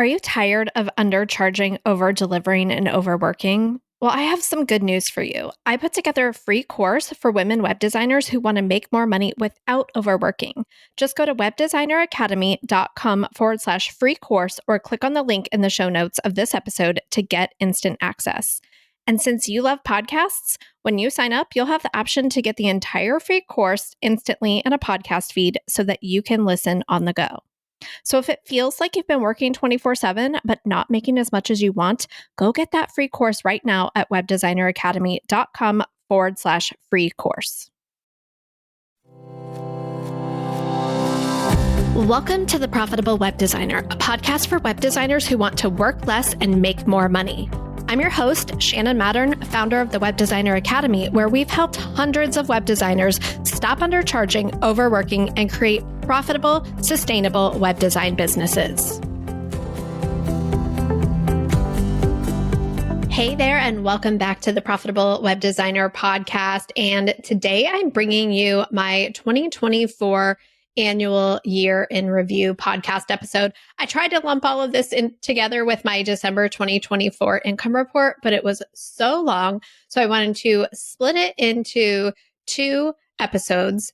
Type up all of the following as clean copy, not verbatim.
Are you tired of undercharging, over-delivering, and overworking? Well, I have some good news for you. I put together a free course for women web designers who want to make more money without overworking. Just go to webdesigneracademy.com/free course or click on the link in the show notes of this episode to get instant access. And since you love podcasts, when you sign up, you'll have the option to get the entire free course instantly in a podcast feed so that you can listen on the go. So if it feels like you've been working 24/7 but not making as much as you want, go get that free course right now at webdesigneracademy.com/free course. Welcome to The Profitable Web Designer, a podcast for web designers who want to work less and make more money. I'm your host, Shannon Mattern, founder of the Web Designer Academy, where we've helped hundreds of web designers stop undercharging, overworking, and create profitable, sustainable web design businesses. Hey there, and welcome back to the Profitable Web Designer podcast. And today I'm bringing you my 2024 annual year in review podcast episode. I tried to lump all of this in together with my December 2024 income report, but it was so long. So I wanted to split it into two episodes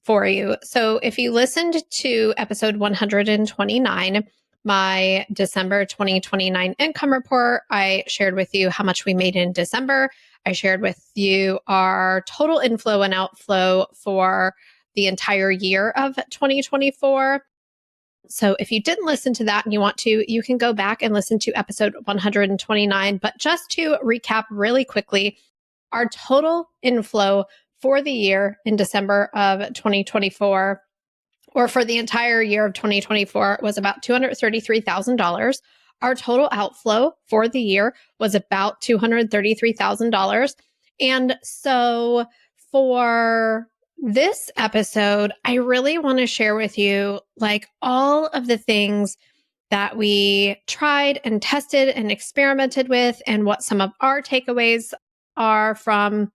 for you. So if you listened to episode 129, my December 2029 income report, I shared with you how much we made in December. I shared with you our total inflow and outflow for the entire year of 2024. So if you didn't listen to that and you want to, you can go back and listen to episode 129. But just to recap really quickly, our total inflow for the year in December of 2024, or for the entire year of 2024, was about $233,000. Our total outflow for the year was about $233,000. And so for this episode, I really want to share with you all of the things that we tried and tested and experimented with, and what some of our takeaways are from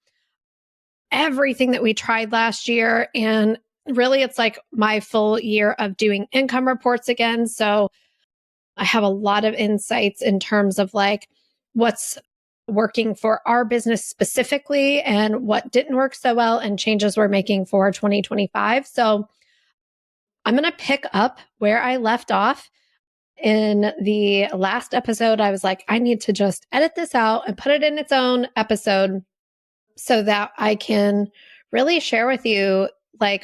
everything that we tried last year. And really, it's like my full year of doing income reports again. So I have a lot of insights in terms of what's working for our business specifically and what didn't work so well and changes we're making for 2025. So I'm going to pick up where I left off. In the last episode, I was like, I need to just edit this out and put it in its own episode so that I can really share with you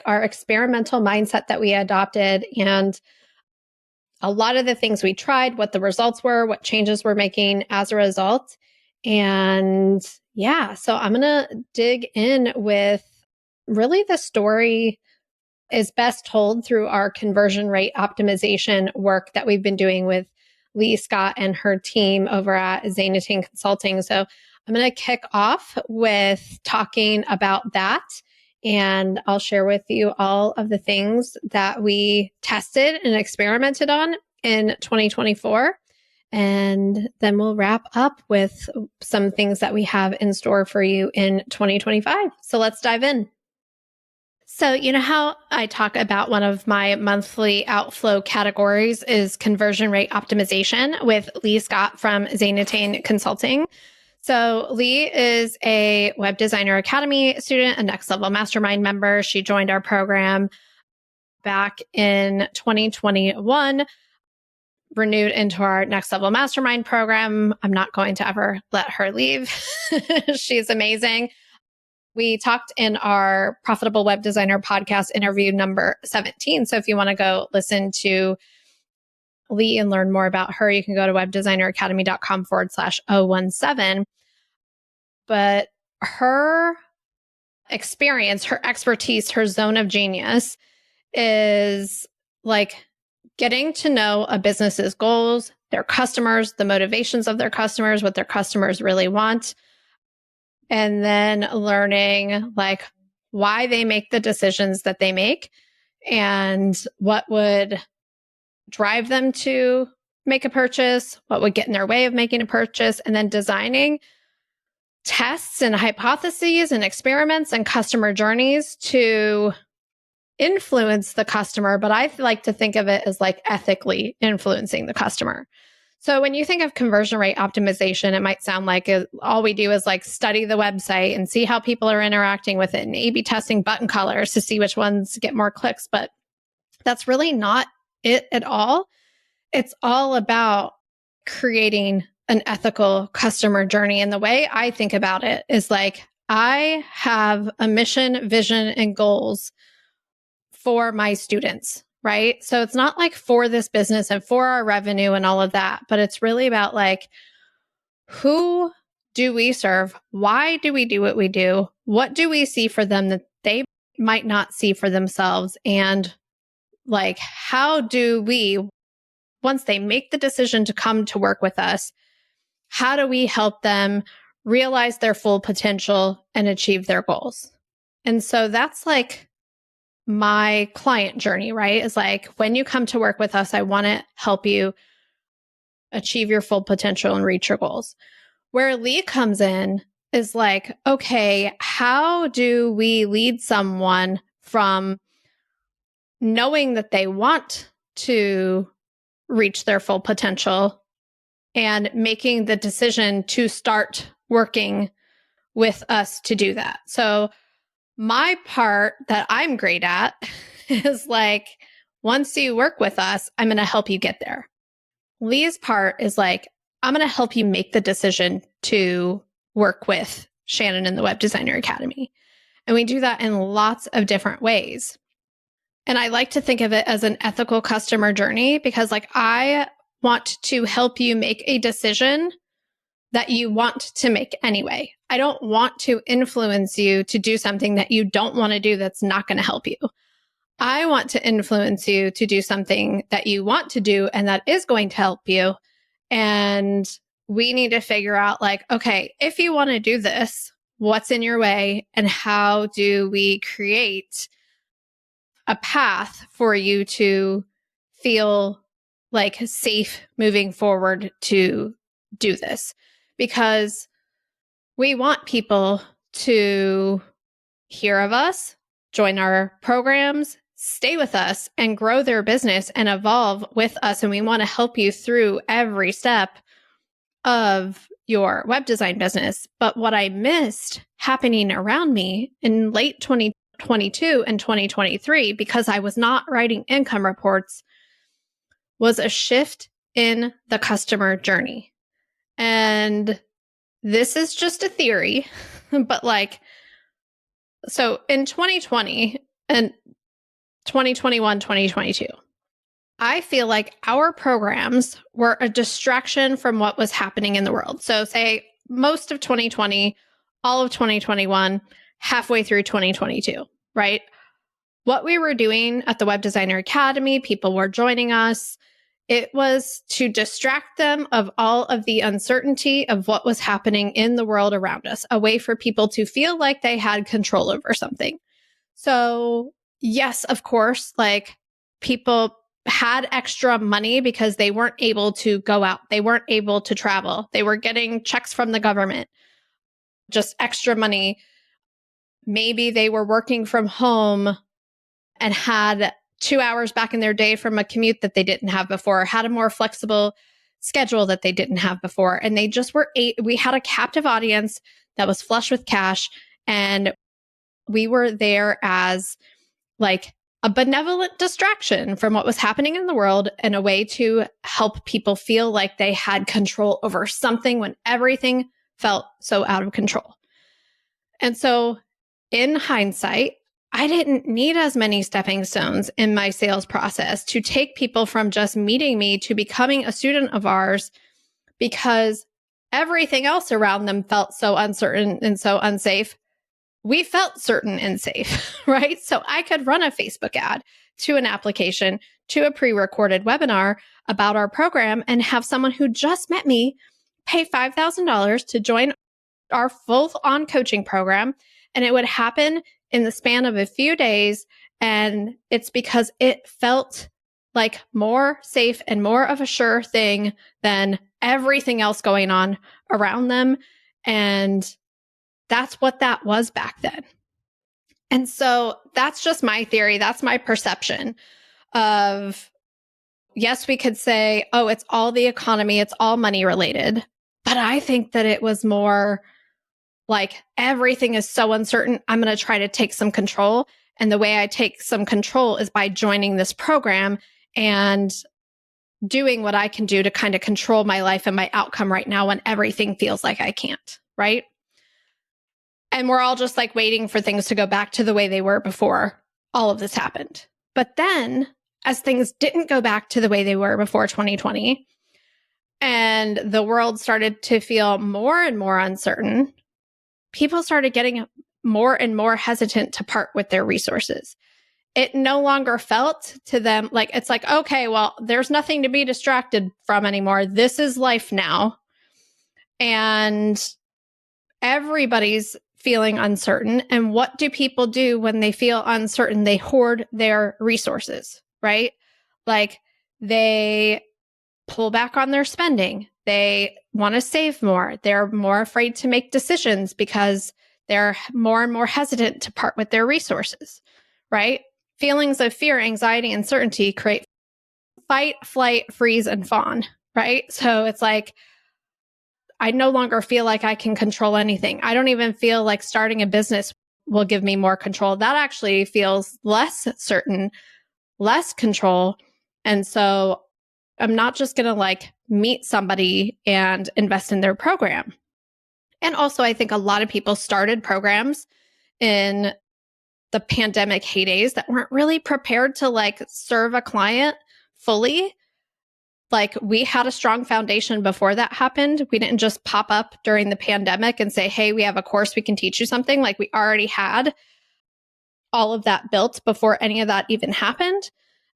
our experimental mindset that we adopted and a lot of the things we tried, what the results were, what changes we're making as a result. And yeah, so I'm going to dig in with really the story is best told through our conversion rate optimization work that we've been doing with Lee Scott and her team over at Zainatine Consulting. So I'm going to kick off with talking about that. And I'll share with you all of the things that we tested and experimented on in 2024. And then we'll wrap up with some things that we have in store for you in 2025. So let's dive in. So, you know how I talk about one of my monthly outflow categories is conversion rate optimization with Lee Scott from Zainatine Consulting. So Lee is a Web Designer Academy student, a Next Level Mastermind member. She joined our program back in 2021, renewed into our Next Level Mastermind program. I'm not going to ever let her leave. She's amazing. We talked in our Profitable Web Designer podcast interview number 17. So if you want to go listen to Lee and learn more about her, you can go to webdesigneracademy.com/017. But her experience, her expertise, her zone of genius is getting to know a business's goals, their customers, the motivations of their customers, what their customers really want, and then learning why they make the decisions that they make and what would drive them to make a purchase, what would get in their way of making a purchase, and then designing tests and hypotheses and experiments and customer journeys to influence the customer, but I like to think of it as like ethically influencing the customer. So when you think of conversion rate optimization, it might sound like all we do is like study the website and see how people are interacting with it and A/B testing button colors to see which ones get more clicks. But that's really not it at all. It's all about creating an ethical customer journey. And the way I think about it is like, I have a mission, vision, and goals for my students, right? So it's not like for this business and for our revenue and all of that, but it's really about like, who do we serve? Why do we do what we do? What do we see for them that they might not see for themselves? And like, how do we, once they make the decision to come to work with us, how do we help them realize their full potential and achieve their goals? And so that's like my client journey, right? Is like, when you come to work with us, I want to help you achieve your full potential and reach your goals. Where Lee comes in is like, okay, how do we lead someone from knowing that they want to reach their full potential and making the decision to start working with us to do that? So my part that I'm great at is like, once you work with us, I'm going to help you get there. Lee's part is like, I'm going to help you make the decision to work with Shannon in the Web Designer Academy. And we do that in lots of different ways. And I like to think of it as an ethical customer journey because like, I want to help you make a decision that you want to make anyway. I don't want to influence you to do something that you don't want to do that's not going to help you. I want to influence you to do something that you want to do and that is going to help you. And we need to figure out like, okay, if you want to do this, what's in your way and how do we create a path for you to feel like safe moving forward to do this? Because we want people to hear of us, join our programs, stay with us, and grow their business and evolve with us. And we want to help you through every step of your web design business. But what I missed happening around me in late 2022 and 2023, because I was not writing income reports, was a shift in the customer journey. And this is just a theory, but like, so in 2020 and 2021, 2022, I feel like our programs were a distraction from what was happening in the world. So say most of 2020, all of 2021, halfway through 2022, right? What we were doing at the Web Designer Academy, people were joining us. It was to distract them of all of the uncertainty of what was happening in the world around us, a way for people to feel like they had control over something. So yes, of course, like people had extra money because they weren't able to go out. They weren't able to travel. They were getting checks from the government, just extra money. Maybe they were working from home and had 2 hours back in their day from a commute that they didn't have before, had a more flexible schedule that they didn't have before. And they just were, we had a captive audience that was flush with cash. And we were there as like a benevolent distraction from what was happening in the world and a way to help people feel like they had control over something when everything felt so out of control. And so in hindsight, I didn't need as many stepping stones in my sales process to take people from just meeting me to becoming a student of ours, because everything else around them felt so uncertain and so unsafe. We felt certain and safe, right? So I could run a Facebook ad to an application, to a pre-recorded webinar about our program and have someone who just met me pay $5,000 to join our full-on coaching program. And it would happen in the span of a few days. And it's because it felt like more safe and more of a sure thing than everything else going on around them. And that's what that was back then. And so that's just my theory. That's my perception of, yes, we could say, oh, it's all the economy, it's all money related. But I think that it was more like everything is so uncertain. I'm going to try to take some control. And the way I take some control is by joining this program and doing what I can do to kind of control my life and my outcome right now when everything feels like I can't, right? And we're all just like waiting for things to go back to the way they were before all of this happened. But then, as things didn't go back to the way they were before 2020, and the world started to feel more and more uncertain, people started getting more and more hesitant to part with their resources. It no longer felt to them like, it's like, okay, well, there's nothing to be distracted from anymore. This is life now. And everybody's feeling uncertain. And what do people do when they feel uncertain? They hoard their resources, right? Like they pull back on their spending. They want to save more. They're more afraid to make decisions because they're more and more hesitant to part with their resources, right? Feelings of fear, anxiety, and uncertainty create fight, flight, freeze, and fawn, right? So it's like, I no longer feel like I can control anything. I don't even feel like starting a business will give me more control. That actually feels less certain, less control. And so I'm not just going to like meet somebody and invest in their program. And also, I think a lot of people started programs in the pandemic heydays that weren't really prepared to like serve a client fully. Like we had a strong foundation before that happened. We didn't just pop up during the pandemic and say, hey, we have a course, we can teach you something. Like we already had all of that built before any of that even happened.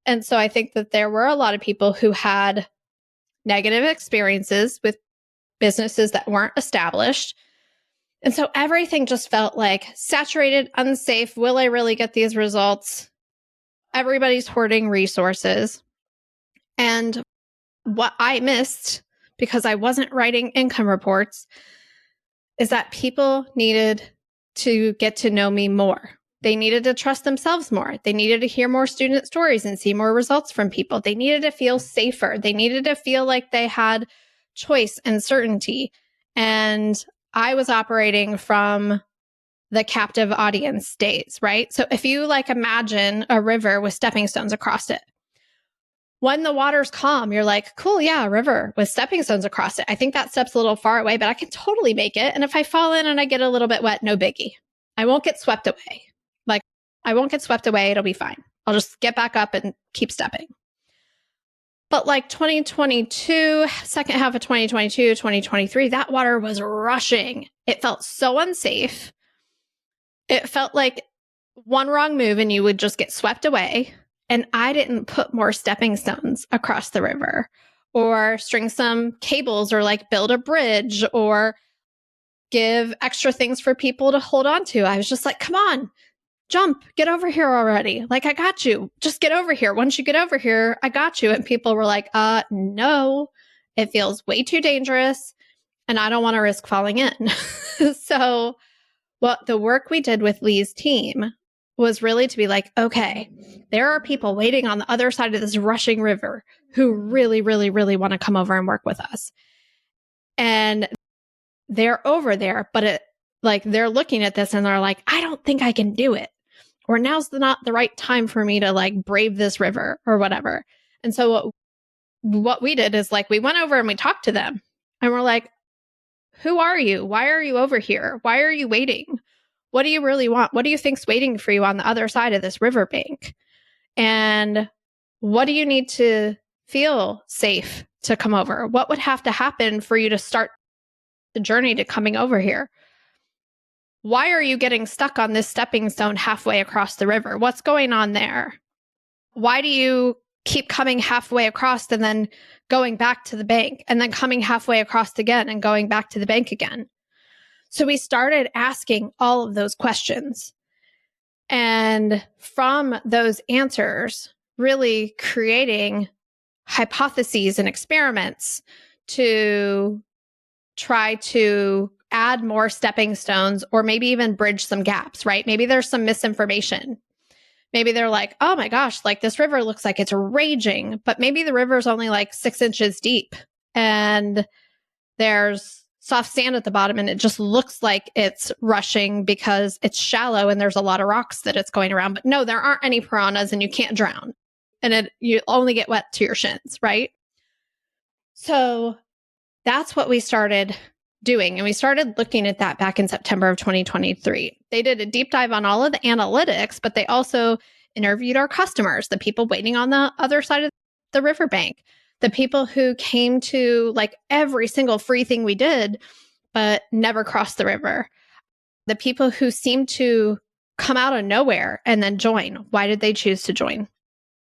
And so I think that there were a lot of people who had negative experiences with businesses that weren't established. And so everything just felt like saturated, unsafe. Will I really get these results? Everybody's hoarding resources. And what I missed because I wasn't writing income reports is that people needed to get to know me more. They needed to trust themselves more. They needed to hear more student stories and see more results from people. They needed to feel safer. They needed to feel like they had choice and certainty. And I was operating from the captive audience days, right? So if you like imagine a river with stepping stones across it, when the water's calm, you're like, cool, yeah, a river with stepping stones across it. I think that step's a little far away, but I can totally make it. And if I fall in and I get a little bit wet, no biggie. I won't get swept away. Like, I won't get swept away. It'll be fine. I'll just get back up and keep stepping. But like 2022, second half of 2022, 2023, that water was rushing. It felt so unsafe. It felt like one wrong move and you would just get swept away. And I didn't put more stepping stones across the river or string some cables or like build a bridge or give extra things for people to hold on to. I was just like, come on, jump, get over here already. Like, I got you. Just get over here. Once you get over here, I got you. And people were like, no, it feels way too dangerous. And I don't want to risk falling in. So what the work we did with Lee's team was really to be like, okay, there are people waiting on the other side of this rushing river who really, really, really want to come over and work with us. And they're over there, but they're looking at this and they're like, I don't think I can do it. Or now's not the right time for me to like brave this river or whatever. And so what we did is like, we went over and we talked to them and we're like, who are you? Why are you over here? Why are you waiting? What do you really want? What do you think's waiting for you on the other side of this riverbank? And what do you need to feel safe to come over? What would have to happen for you to start the journey to coming over here? Why are you getting stuck on this stepping stone halfway across the river? What's going on there? Why do you keep coming halfway across and then going back to the bank and then coming halfway across again and going back to the bank again? So we started asking all of those questions. And from those answers, really creating hypotheses and experiments to try to add more stepping stones or maybe even bridge some gaps, right? Maybe there's some misinformation. Maybe they're like, oh my gosh, like this river looks like it's raging, but maybe the river is only like 6 inches deep and there's soft sand at the bottom and it just looks like it's rushing because it's shallow and there's a lot of rocks that it's going around. But no, there aren't any piranhas and you can't drown. And you only get wet to your shins, right? So that's what we started doing. And we started looking at that back in September of 2023. They did a deep dive on all of the analytics, but they also interviewed our customers, the people waiting on the other side of the riverbank, the people who came to like every single free thing we did, but never crossed the river, the people who seemed to come out of nowhere and then join. Why did they choose to join?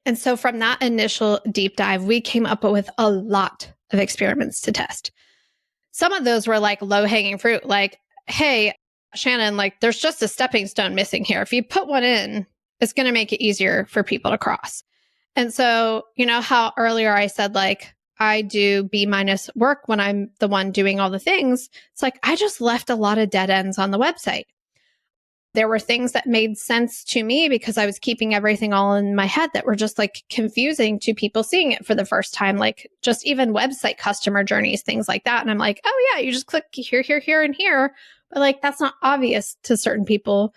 And so from that initial deep dive, we came up with a lot of experiments to test. Some of those were like low-hanging fruit, like, hey, Shannon, like there's just a stepping stone missing here. If you put one in, it's going to make it easier for people to cross. And so, you know how earlier I said, like, I do B- work when I'm the one doing all the things. It's like, I just left a lot of dead ends on the website. There were things that made sense to me because I was keeping everything all in my head that were just like confusing to people seeing it for the first time, like just even website customer journeys, things like that. And I'm like, oh yeah, you just click here, here, here, and here. But like, that's not obvious to certain people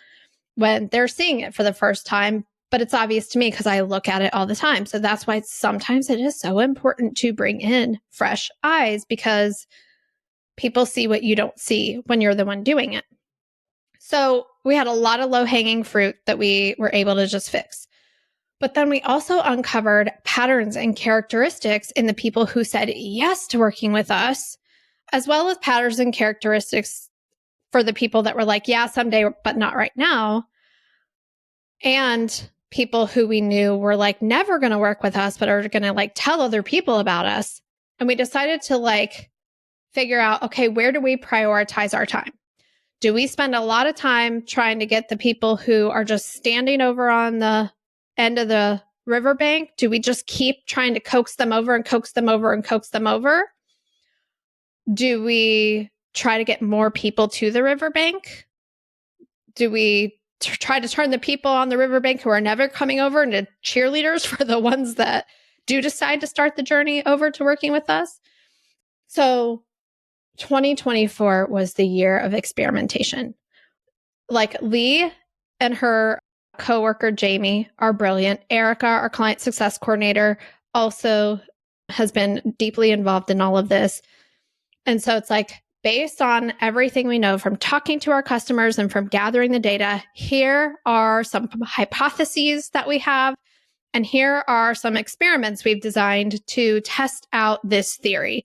when they're seeing it for the first time, but it's obvious to me because I look at it all the time. So that's why sometimes it is so important to bring in fresh eyes because people see what you don't see when you're the one doing it. So we had a lot of low-hanging fruit that we were able to just fix. But then we also uncovered patterns and characteristics in the people who said yes to working with us, as well as patterns and characteristics for the people that were like, yeah, someday, but not right now. And people who we knew were like never going to work with us, but are going to like tell other people about us. And we decided to like figure out, okay, where do we prioritize our time? Do we spend a lot of time trying to get the people who are just standing over on the end of the riverbank? Do we just keep trying to coax them over and coax them over and coax them over? Do we try to get more people to the riverbank? Do we try to turn the people on the riverbank who are never coming over into cheerleaders for the ones that do decide to start the journey over to working with us? So 2024 was the year of experimentation. Like Lee and her coworker, Jamie, are brilliant. Erica, our client success coordinator, also has been deeply involved in all of this. And so it's like, based on everything we know from talking to our customers and from gathering the data, here are some hypotheses that we have. And here are some experiments we've designed to test out this theory.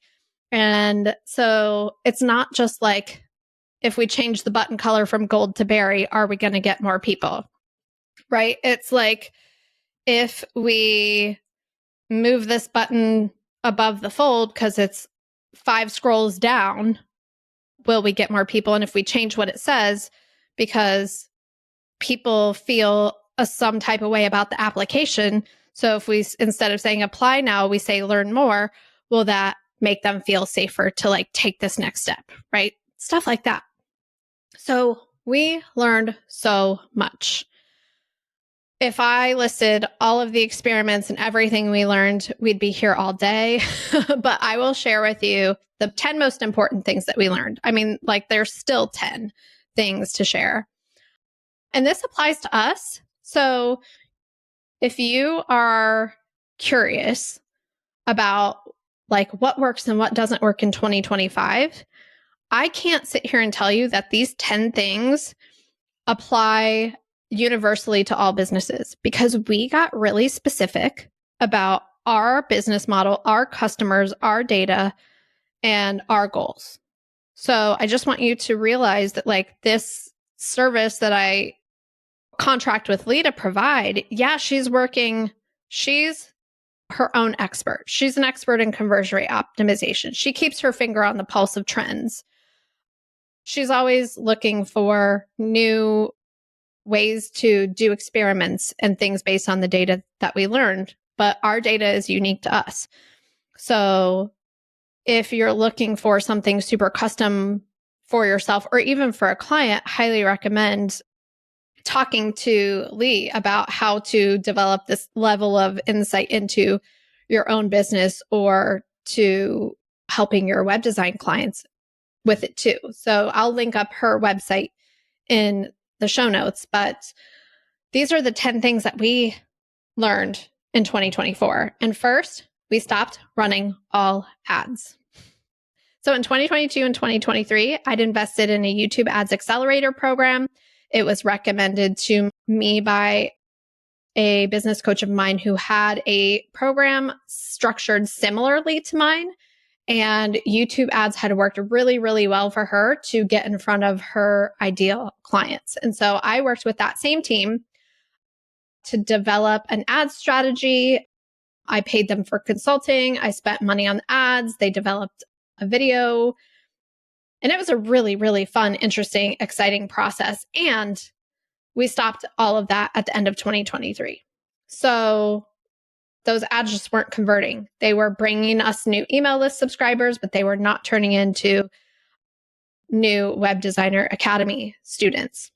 And so it's not just like, if we change the button color from gold to berry, are we going to get more people? Right? It's like, if we move this button above the fold because it's 5 scrolls down, will we get more people? And if we change what it says because people feel some type of way about the application, so if we, instead of saying apply now, we say learn more, will that make them feel safer to like take this next step, right? Stuff like that. So we learned so much. If I listed all of the experiments and everything we learned, we'd be here all day. But I will share with you the 10 most important things that we learned. I mean, like there's still 10 things to share. And this applies to us. So if you are curious about like what works and what doesn't work in 2025, I can't sit here and tell you that these 10 things apply universally to all businesses because we got really specific about our business model, our customers, our data, and our goals. So I just want you to realize that like this service that I contract with Lee to provide, yeah, she's her own expert. She's an expert in conversion rate optimization. She keeps her finger on the pulse of trends. She's always looking for new ways to do experiments and things based on the data that we learned, but our data is unique to us. So if you're looking for something super custom for yourself or even for a client, highly recommend talking to Lee about how to develop this level of insight into your own business or to helping your web design clients with it too. So I'll link up her website in the show notes, but these are the 10 things that we learned in 2024. And first, we stopped running all ads. So in 2022 and 2023, I'd invested in a YouTube Ads Accelerator program. It was recommended to me by a business coach of mine who had a program structured similarly to mine. And YouTube ads had worked really, really well for her to get in front of her ideal clients. And so I worked with that same team to develop an ad strategy. I paid them for consulting. I spent money on ads. They developed a video. And it was a really, really fun, interesting, exciting process. And we stopped all of that at the end of 2023. So those ads just weren't converting. They were bringing us new email list subscribers, but they were not turning into new Web Designer Academy students.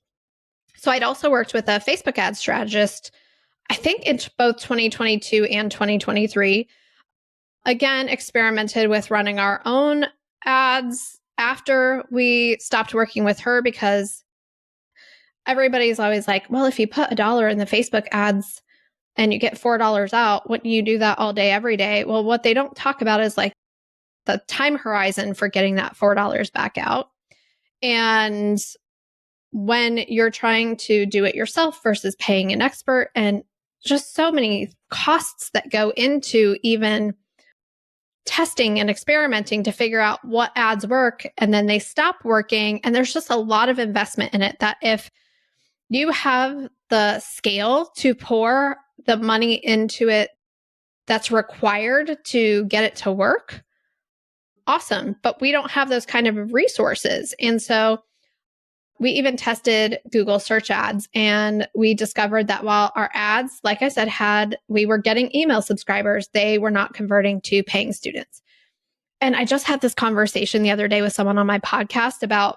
So I'd also worked with a Facebook ad strategist, I think in both 2022 and 2023. Again, experimented with running our own ads after we stopped working with her because everybody's always like, well, if you put $1 in the Facebook ads and you get $4 out, wouldn't you do that all day, every day? Well, what they don't talk about is like the time horizon for getting that $4 back out. And when you're trying to do it yourself versus paying an expert, and just so many costs that go into even testing and experimenting to figure out what ads work, and then they stop working. And there's just a lot of investment in it that if you have the scale to pour the money into it that's required to get it to work, awesome. But we don't have those kind of resources. And so we even tested Google search ads, and we discovered that while our ads, like I said, we were getting email subscribers, they were not converting to paying students. And I just had this conversation the other day with someone on my podcast about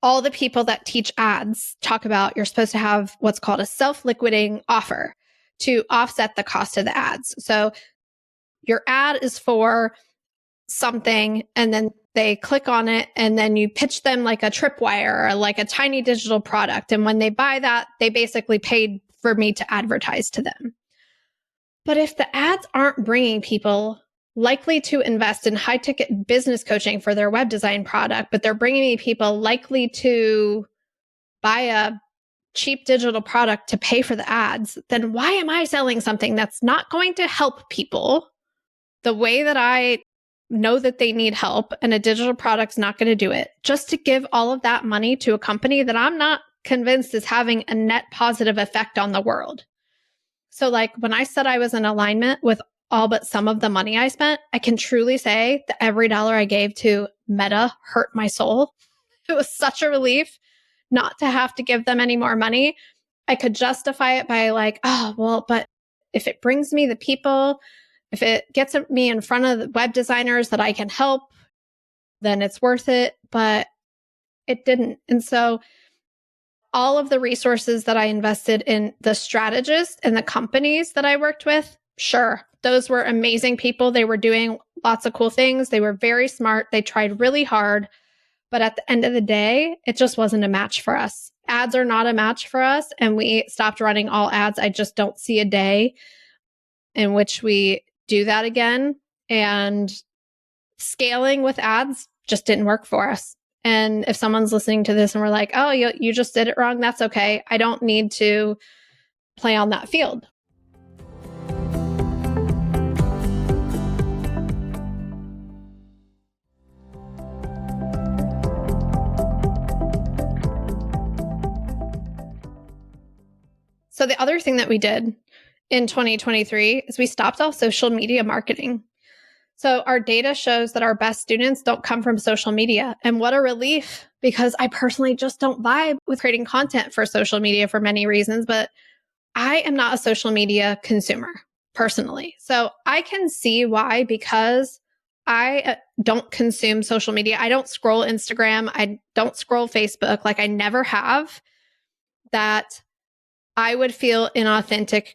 all the people that teach ads talk about you're supposed to have what's called a self-liquidating offer to offset the cost of the ads. So your ad is for something, and then they click on it, and then you pitch them like a tripwire or like a tiny digital product. And when they buy that, they basically paid for me to advertise to them. But if the ads aren't bringing people likely to invest in high ticket business coaching for their web design product, but they're bringing me people likely to buy a cheap digital product to pay for the ads, then why am I selling something that's not going to help people the way that I know that they need help, and a digital product's not going to do it, just to give all of that money to a company that I'm not convinced is having a net positive effect on the world? So like when I said I was in alignment with all but some of the money I spent, I can truly say that every dollar I gave to Meta hurt my soul. It was such a relief not to have to give them any more money. I could justify it by like, oh, well, but if it brings me the people, if it gets me in front of the web designers that I can help, then it's worth it. But it didn't. And so all of the resources that I invested in the strategists and the companies that I worked with, sure, those were amazing people. They were doing lots of cool things. They were very smart. They tried really hard. But at the end of the day, it just wasn't a match for us. Ads are not a match for us. And we stopped running all ads. I just don't see a day in which we do that again. And scaling with ads just didn't work for us. And if someone's listening to this and we're like, oh, you just did it wrong, that's okay. I don't need to play on that field. So the other thing that we did in 2023 is we stopped all social media marketing. So our data shows that our best students don't come from social media. And what a relief, because I personally just don't vibe with creating content for social media for many reasons, but I am not a social media consumer personally. So I can see why, because I don't consume social media. I don't scroll Instagram. I don't scroll Facebook. Like I never have. That I would feel inauthentic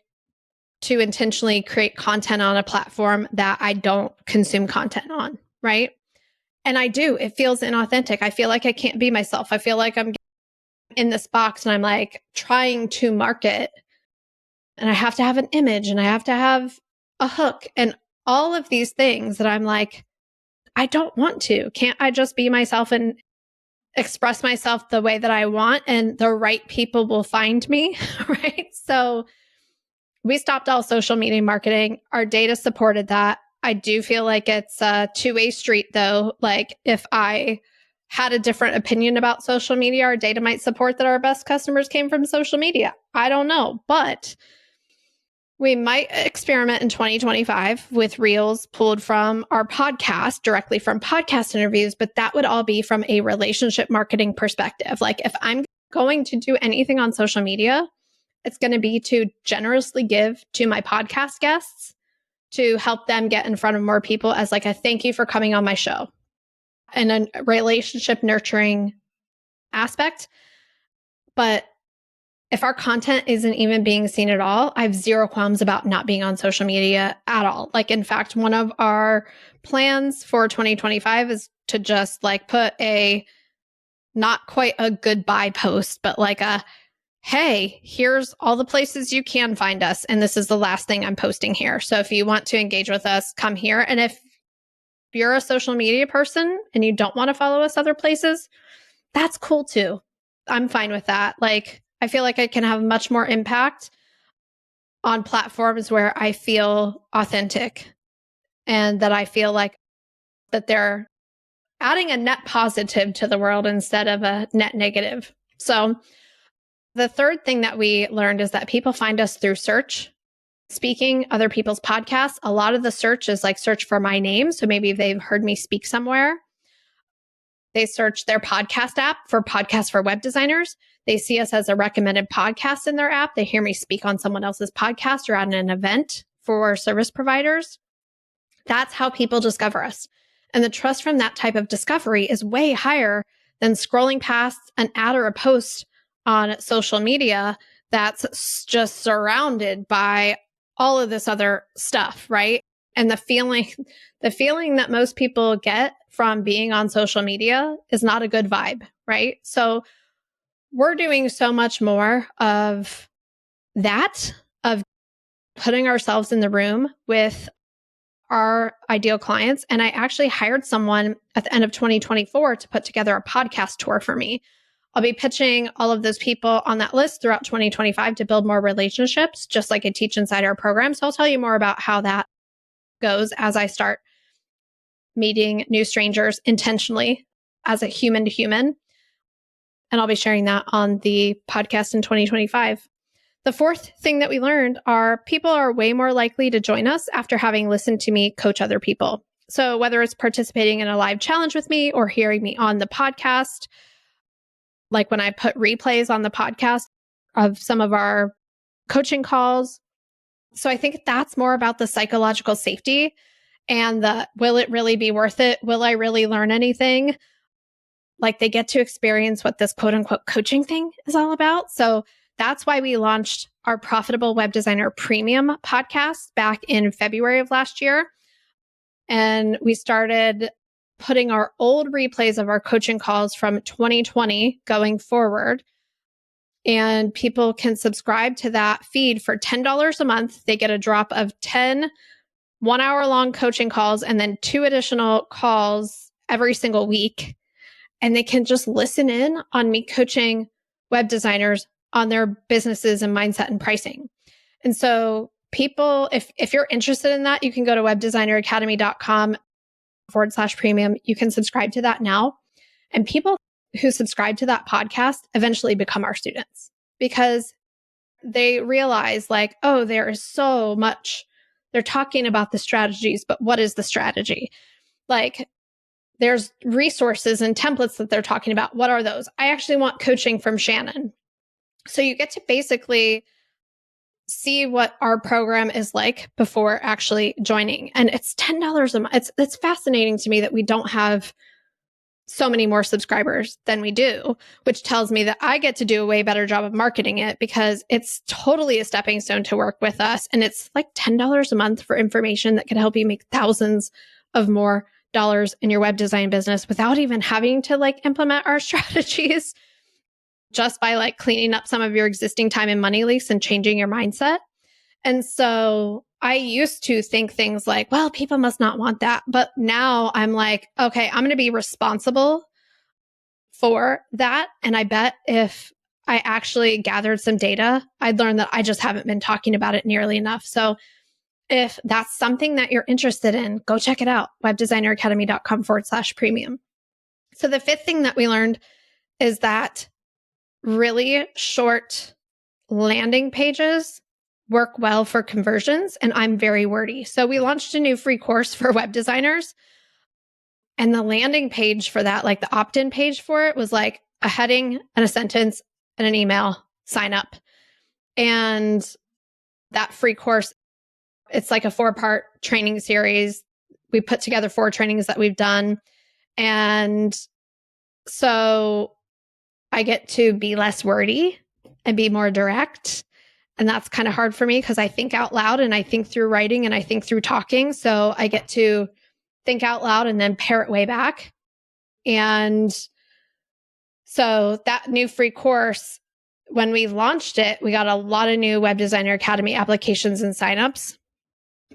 to intentionally create content on a platform that I don't consume content on, right? And I do. It feels inauthentic. I feel like I can't be myself. I feel like I'm in this box and I'm like trying to market and I have to have an image and I have to have a hook and all of these things that I'm like, I don't want to. Can't I just be myself and express myself the way that I want and the right people will find me, right? So we stopped all social media marketing. Our data supported that. I do feel like it's a two-way street though. Like if I had a different opinion about social media, our data might support that our best customers came from social media. I don't know, but we might experiment in 2025 with reels pulled from our podcast, directly from podcast interviews, but that would all be from a relationship marketing perspective. Like if I'm going to do anything on social media, it's going to be to generously give to my podcast guests to help them get in front of more people as like a thank you for coming on my show and a relationship nurturing aspect. But if our content isn't even being seen at all, I have zero qualms about not being on social media at all. Like, in fact, one of our plans for 2025 is to just like put a not quite a goodbye post, but like a, hey, here's all the places you can find us. And this is the last thing I'm posting here. So if you want to engage with us, come here. And if you're a social media person and you don't want to follow us other places, that's cool too. I'm fine with that. Like, I feel like I can have much more impact on platforms where I feel authentic and that I feel like that they're adding a net positive to the world instead of a net negative. So the third thing that we learned is that people find us through search. Speaking other people's podcasts, a lot of the search is like search for my name. So maybe they've heard me speak somewhere. They search their podcast app for podcasts for web designers. They see us as a recommended podcast in their app. They hear me speak on someone else's podcast or at an event for service providers. That's how people discover us. And the trust from that type of discovery is way higher than scrolling past an ad or a post on social media that's just surrounded by all of this other stuff, right? And the feeling that most people get from being on social media is not a good vibe, right? So we're doing so much more of that, of putting ourselves in the room with our ideal clients. And I actually hired someone at the end of 2024 to put together a podcast tour for me. I'll be pitching all of those people on that list throughout 2025 to build more relationships, just like I teach inside our program. So I'll tell you more about how that goes as I start meeting new strangers intentionally as a human to human. And I'll be sharing that on the podcast in 2025. The fourth thing that we learned are people are way more likely to join us after having listened to me coach other people. So whether it's participating in a live challenge with me or hearing me on the podcast, like when I put replays on the podcast of some of our coaching calls. So I think that's more about the psychological safety and the, will it really be worth it? Will I really learn anything? Like they get to experience what this quote unquote coaching thing is all about. So that's why we launched our Profitable Web Designer Premium podcast back in February of last year. And we started putting our old replays of our coaching calls from 2020 going forward. And people can subscribe to that feed for $10 a month. They get a drop of 10 1-hour long coaching calls and then 2 additional calls every single week. And they can just listen in on me coaching web designers on their businesses and mindset and pricing. And so people, if you're interested in that, you can go to webdesigneracademy.com/premium. You can subscribe to that now. And people who subscribe to that podcast eventually become our students because they realize like, oh, there is so much. They're talking about the strategies, but what is the strategy? Like there's resources and templates that they're talking about. What are those? I actually want coaching from Shannon. So you get to basically see what our program is like before actually joining. And it's $10 a month. It's fascinating to me that we don't have so many more subscribers than we do, which tells me that I get to do a way better job of marketing it because it's totally a stepping stone to work with us. And it's like $10 a month for information that can help you make thousands of more dollars in your web design business without even having to like implement our strategies, just by like cleaning up some of your existing time and money leaks and changing your mindset. And so I used to think things like, well, people must not want that. But now I'm like, okay, I'm going to be responsible for that. And I bet if I actually gathered some data, I'd learn that I just haven't been talking about it nearly enough. So if that's something that you're interested in, go check it out, webdesigneracademy.com/premium. So the fifth thing that we learned is that really short landing pages work well for conversions, and I'm very wordy. So we launched a new free course for web designers, and the landing page for that, like the opt-in page for it, was like a heading and a sentence and an email, sign up. And that free course, it's like a 4-part training series. We put together 4 trainings that we've done. And so I get to be less wordy and be more direct. And that's kind of hard for me because I think out loud and I think through writing and I think through talking. So I get to think out loud and then pare it way back. And so that new free course, when we launched it, we got a lot of new Web Designer Academy applications and signups.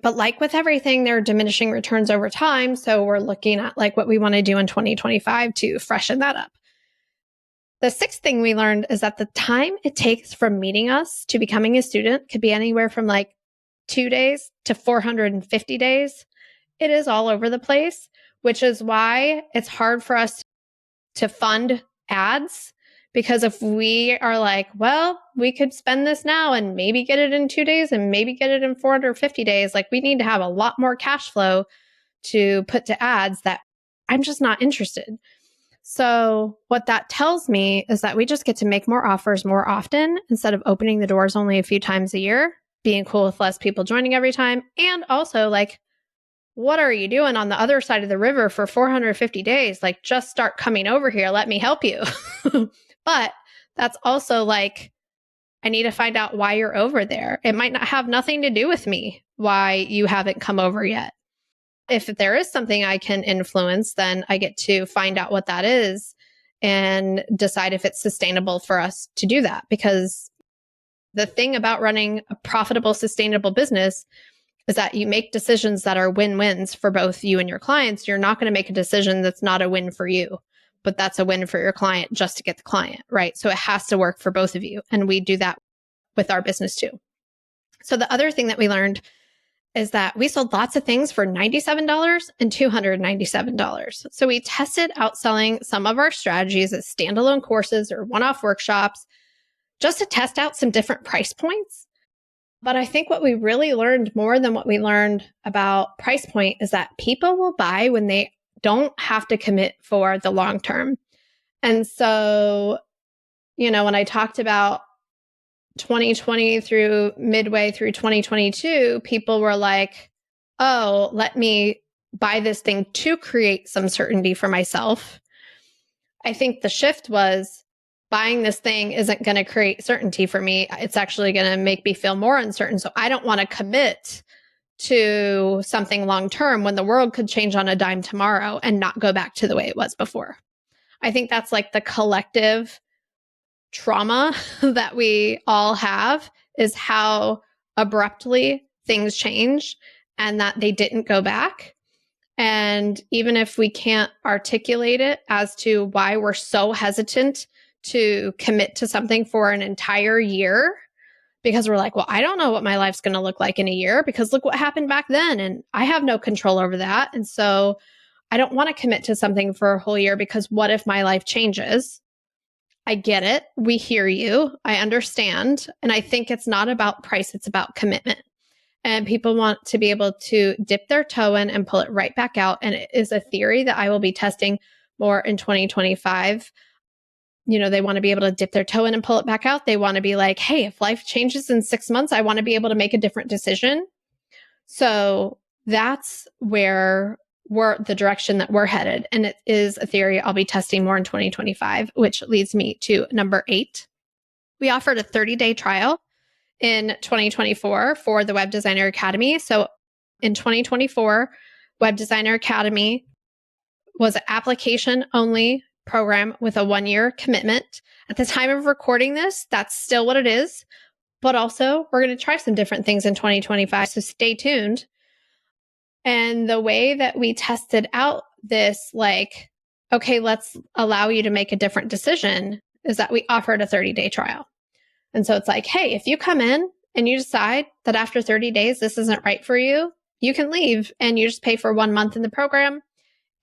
But like with everything, there are diminishing returns over time. So we're looking at like what we want to do in 2025 to freshen that up. The sixth thing we learned is that the time it takes from meeting us to becoming a student could be anywhere from like 2 days to 450 days. It is all over the place, which is why it's hard for us to fund ads. Because if we are like, well, we could spend this now and maybe get it in 2 days and maybe get it in 450 days, like we need to have a lot more cash flow to put to ads that I'm just not interested. So what that tells me is that we just get to make more offers more often instead of opening the doors only a few times a year, being cool with less people joining every time. And also like, what are you doing on the other side of the river for 450 days? Like, just start coming over here. Let me help you. But that's also like, I need to find out why you're over there. It might not have nothing to do with me, why you haven't come over yet. If there is something I can influence, then I get to find out what that is and decide if it's sustainable for us to do that. Because the thing about running a profitable, sustainable business is that you make decisions that are win-wins for both you and your clients. You're not going to make a decision that's not a win for you, but that's a win for your client just to get the client, right? So it has to work for both of you. And we do that with our business too. So the other thing that we learned is that we sold lots of things for $97 and $297. So we tested out selling some of our strategies as standalone courses or one-off workshops just to test out some different price points. But I think what we really learned more than what we learned about price point is that people will buy when they don't have to commit for the long term. And so, when I talked about 2020 through midway through 2022, people were like, oh, let me buy this thing to create some certainty for myself. I think the shift was buying this thing isn't going to create certainty for me. It's actually going to make me feel more uncertain. So I don't want to commit to something long term when the world could change on a dime tomorrow and not go back to the way it was before. I think that's like the collective trauma that we all have, is how abruptly things change and that they didn't go back. And even if we can't articulate it as to why we're so hesitant to commit to something for an entire year, because we're like, well, I don't know what my life's going to look like in a year because look what happened back then. And I have no control over that. And so I don't want to commit to something for a whole year because what if my life changes? I get it. We hear you. I understand. And I think it's not about price. It's about commitment. And people want to be able to dip their toe in and pull it right back out. And it is a theory that I will be testing more in 2025. They want to be able to dip their toe in and pull it back out. They want to be like, hey, if life changes in 6 months, I want to be able to make a different decision. So that's where the direction that we're headed. And it is a theory I'll be testing more in 2025, which leads me to number 8. We offered a 30-day trial in 2024 for the Web Designer Academy. So in 2024, Web Designer Academy was an application only program with a 1-year commitment. At the time of recording this, that's still what it is. But also, we're going to try some different things in 2025. So stay tuned. And the way that we tested out this, like, okay, let's allow you to make a different decision, is that we offered a 30-day trial. And so it's like, hey, if you come in and you decide that after 30 days, this isn't right for you, you can leave and you just pay for 1 month in the program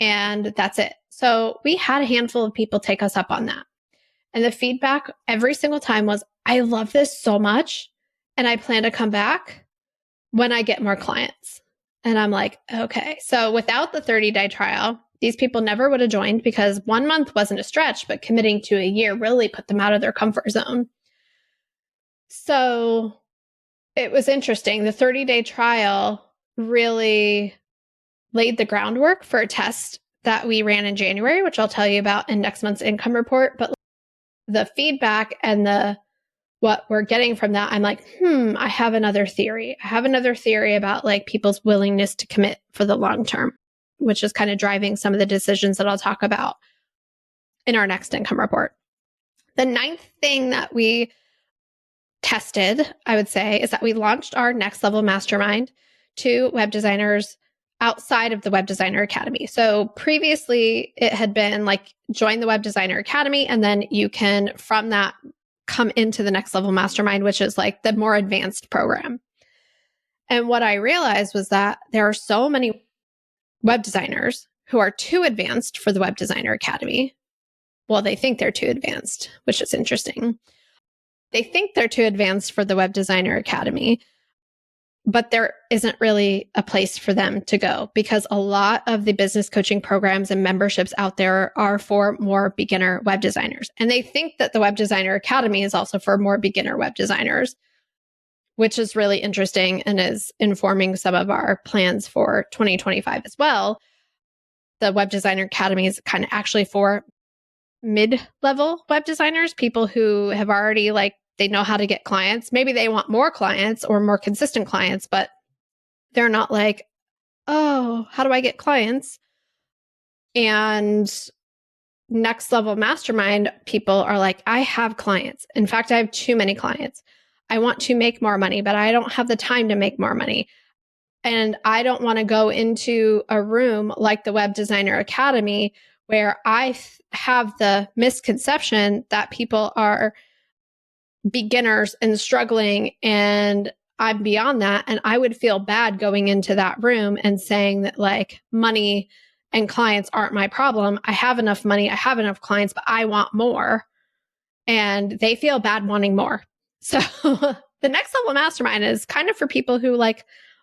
and that's it. So we had a handful of people take us up on that. And the feedback every single time was, I love this so much. And I plan to come back when I get more clients. And I'm like, okay. So without the 30-day trial, these people never would have joined because 1 month wasn't a stretch, but committing to a year really put them out of their comfort zone. So it was interesting. The 30-day trial really laid the groundwork for a test that we ran in January, which I'll tell you about in next month's income report. But the feedback and what we're getting from that, I'm like, I have another theory. I have another theory about like people's willingness to commit for the long term, which is kind of driving some of the decisions that I'll talk about in our next income report. The 9th thing that we tested, I would say, is that we launched our Next Level Mastermind to web designers outside of the Web Designer Academy. So previously it had been like join the Web Designer Academy and then you can from that come into the Next Level Mastermind, which is like the more advanced program. And what I realized was that there are so many web designers who are too advanced for the Web Designer Academy. Well, they think they're too advanced, which is interesting. They think they're too advanced for the Web Designer Academy, but there isn't really a place for them to go because a lot of the business coaching programs and memberships out there are for more beginner web designers. And they think that the Web Designer Academy is also for more beginner web designers, which is really interesting and is informing some of our plans for 2025 as well. The Web Designer Academy is kind of actually for mid-level web designers, people who have already they know how to get clients. Maybe they want more clients or more consistent clients, but they're not like, oh, how do I get clients? And Next Level Mastermind people are like, I have clients. In fact, I have too many clients. I want to make more money, but I don't have the time to make more money. And I don't want to go into a room like the Web Designer Academy where I have the misconception that people are beginners and struggling and I'm beyond that. And I would feel bad going into that room and saying that money and clients aren't my problem. I have enough money. I have enough clients, but I want more. And they feel bad wanting more. So the Next Level Mastermind is kind of for people who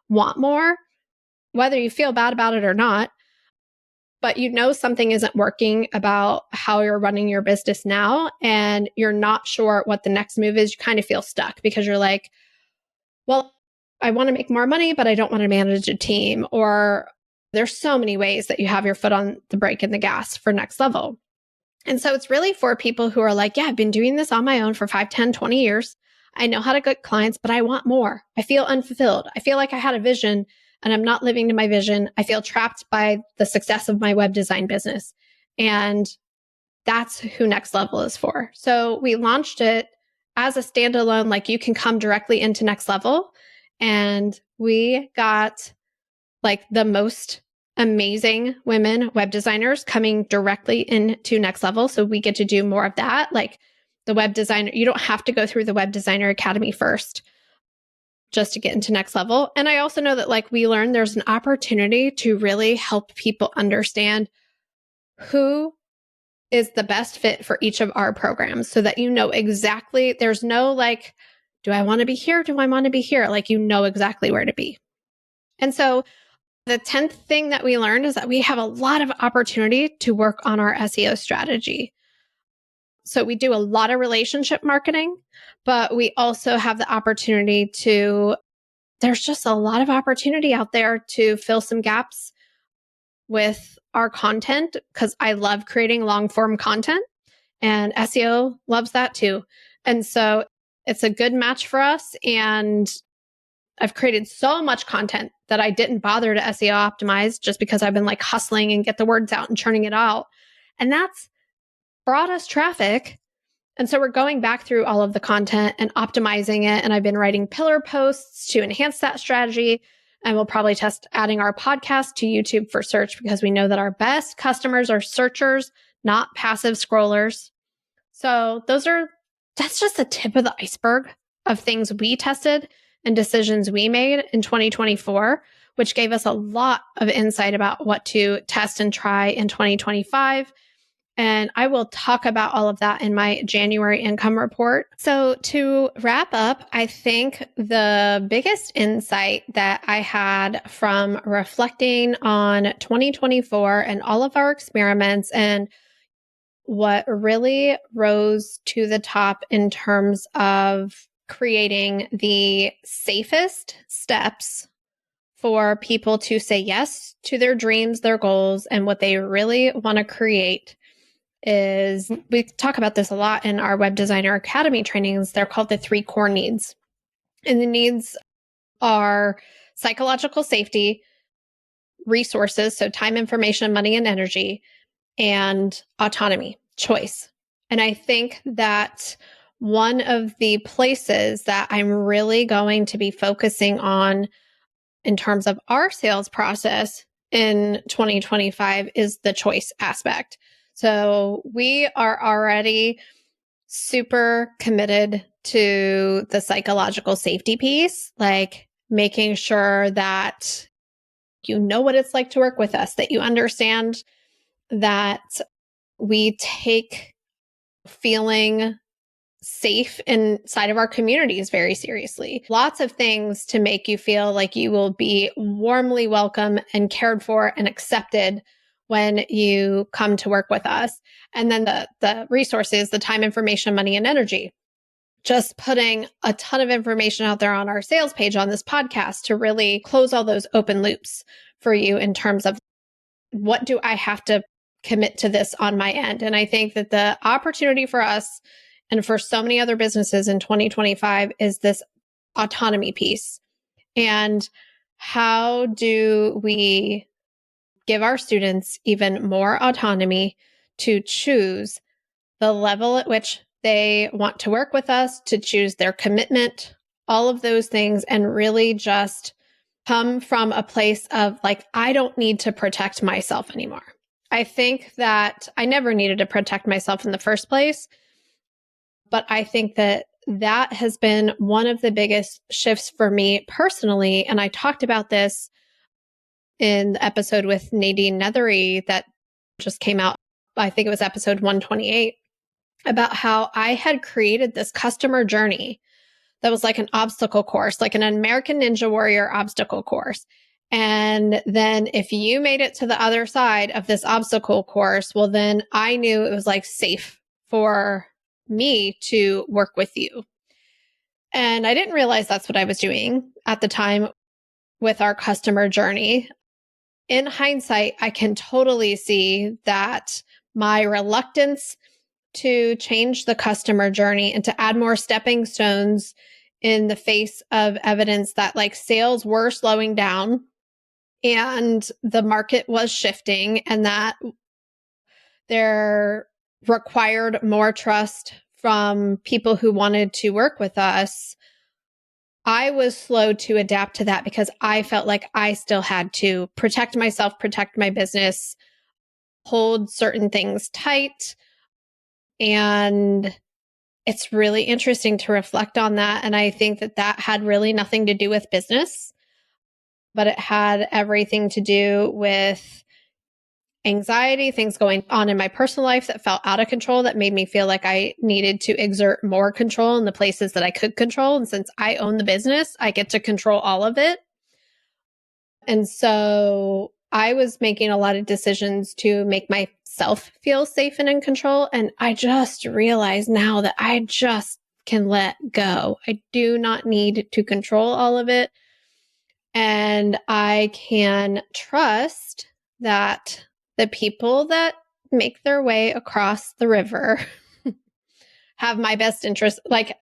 want more, whether you feel bad about it or not. But something isn't working about how you're running your business now and you're not sure what the next move is. You kind of feel stuck because you're like, well, I want to make more money, but I don't want to manage a team. Or there's so many ways that you have your foot on the brake and the gas for next level. And so it's really for people who are like, yeah, I've been doing this on my own for 5, 10, 20 years. I know how to get clients, but I want more. I feel unfulfilled. I feel like I had a vision and I'm not living to my vision. I feel trapped by the success of my web design business. And that's who Next Level is for. So we launched it as a standalone, you can come directly into Next Level. And we got the most amazing women web designers coming directly into Next Level. So we get to do more of that. The web designer, you don't have to go through the Web Designer Academy first just to get into Next Level. And I also know that we learned there's an opportunity to really help people understand who is the best fit for each of our programs so that exactly, there's no do I want to be here? Do I want to be here? Exactly where to be. And so the 10th thing that we learned is that we have a lot of opportunity to work on our SEO strategy. So we do a lot of relationship marketing, but we also have the opportunity there's just a lot of opportunity out there to fill some gaps with our content because I love creating long form content and SEO loves that too. And so it's a good match for us. And I've created so much content that I didn't bother to SEO optimize just because I've been like hustling and get the words out and churning it out. And that's brought us traffic. And so we're going back through all of the content and optimizing it. And I've been writing pillar posts to enhance that strategy. And we'll probably test adding our podcast to YouTube for search because we know that our best customers are searchers, not passive scrollers. So that's just the tip of the iceberg of things we tested and decisions we made in 2024, which gave us a lot of insight about what to test and try in 2025. And I will talk about all of that in my January income report. So to wrap up, I think the biggest insight that I had from reflecting on 2024 and all of our experiments and what really rose to the top in terms of creating the safest steps for people to say yes to their dreams, their goals, and what they really want to create is we talk about this a lot in our Web Designer Academy trainings. They're called the 3 core needs. And the needs are psychological safety, resources, so time, information, money, and energy, and autonomy, choice. And I think that one of the places that I'm really going to be focusing on in terms of our sales process in 2025 is the choice aspect. So we are already super committed to the psychological safety piece, like making sure that you know what it's like to work with us, that you understand that we take feeling safe inside of our communities very seriously. Lots of things to make you feel like you will be warmly welcome and cared for and accepted when you come to work with us. And then the resources, the time, information, money, and energy. Just putting a ton of information out there on our sales page on this podcast to really close all those open loops for you in terms of what do I have to commit to this on my end. And I think that the opportunity for us and for so many other businesses in 2025 is this autonomy piece. And how do we give our students even more autonomy to choose the level at which they want to work with us, to choose their commitment, all of those things, and really just come from a place of like, I don't need to protect myself anymore. I think that I never needed to protect myself in the first place, but I think that that has been one of the biggest shifts for me personally. And I talked about this in the episode with Nadine Nethery that just came out. I think it was episode 128, about how I had created this customer journey that was like an obstacle course, like an American Ninja Warrior obstacle course. And then if you made it to the other side of this obstacle course, well, then I knew it was like safe for me to work with you. And I didn't realize that's what I was doing at the time with our customer journey. In hindsight, I can totally see that my reluctance to change the customer journey and to add more stepping stones in the face of evidence that like sales were slowing down and the market was shifting and that there required more trust from people who wanted to work with us. I was slow to adapt to that because I felt like I still had to protect myself, protect my business, hold certain things tight. And it's really interesting to reflect on that. And I think that that had really nothing to do with business, but it had everything to do with anxiety, things going on in my personal life that felt out of control, that made me feel like I needed to exert more control in the places that I could control. And since I own the business, I get to control all of it. And so I was making a lot of decisions to make myself feel safe and in control. And I just realized now that I just can let go. I do not need to control all of it. And I can trust that the people that make their way across the river have my best interest. Like,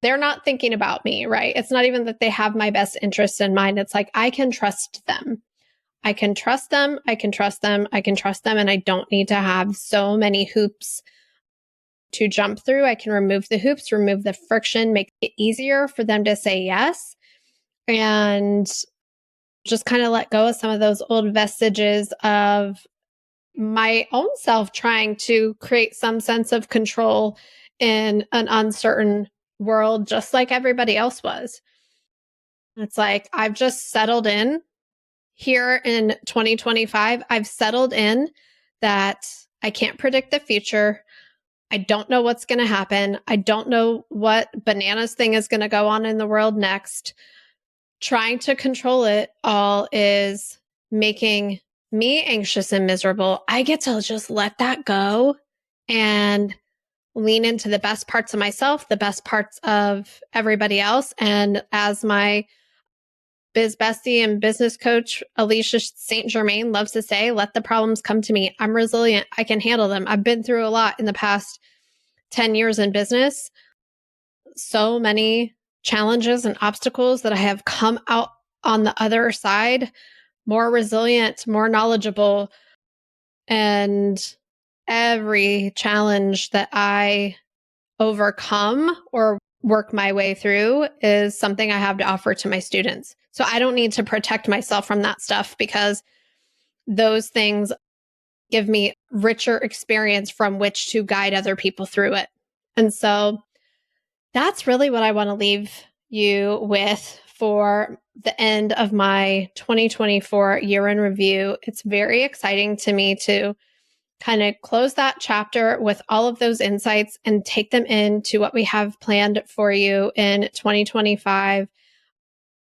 they're not thinking about me, right? It's not even that they have my best interest in mind. It's like, I can trust them. I can trust them. I can trust them. I can trust them. And I don't need to have so many hoops to jump through. I can remove the hoops, remove the friction, make it easier for them to say yes. And just kind of let go of some of those old vestiges of my own self trying to create some sense of control in an uncertain world, just like everybody else was. It's like, I've just settled in here in 2025. I've settled in that I can't predict the future. I don't know what's going to happen. I don't know what bananas thing is going to go on in the world next. Trying to control it all is making me anxious and miserable. I get to just let that go and lean into the best parts of myself, the best parts of everybody else. And as my biz bestie and business coach, Alicia St. Germain, loves to say, let the problems come to me. I'm resilient. I can handle them. I've been through a lot in the past 10 years in business. So many challenges and obstacles that I have come out on the other side more resilient, more knowledgeable. And every challenge that I overcome or work my way through is something I have to offer to my students. So I don't need to protect myself from that stuff because those things give me richer experience from which to guide other people through it. And so that's really what I want to leave you with for the end of my 2024 year in review. It's very exciting to me to kind of close that chapter with all of those insights and take them into what we have planned for you in 2025.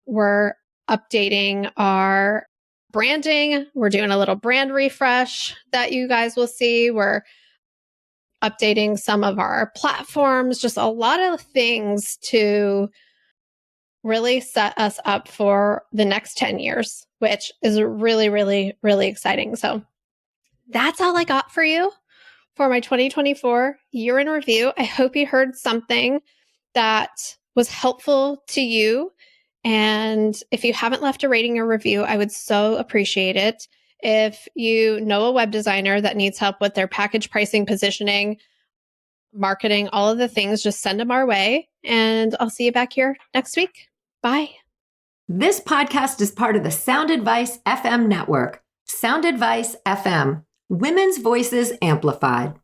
We're updating our branding. We're doing a little brand refresh that you guys will see. We're updating some of our platforms, just a lot of things to really set us up for the next 10 years, which is really, really, really exciting. So that's all I got for you for my 2024 year in review. I hope you heard something that was helpful to you. And if you haven't left a rating or review, I would so appreciate it. If you know a web designer that needs help with their package pricing, positioning, marketing, all of the things, just send them our way. And I'll see you back here next week. Bye. This podcast is part of the Sound Advice FM network. Sound Advice FM, women's voices amplified.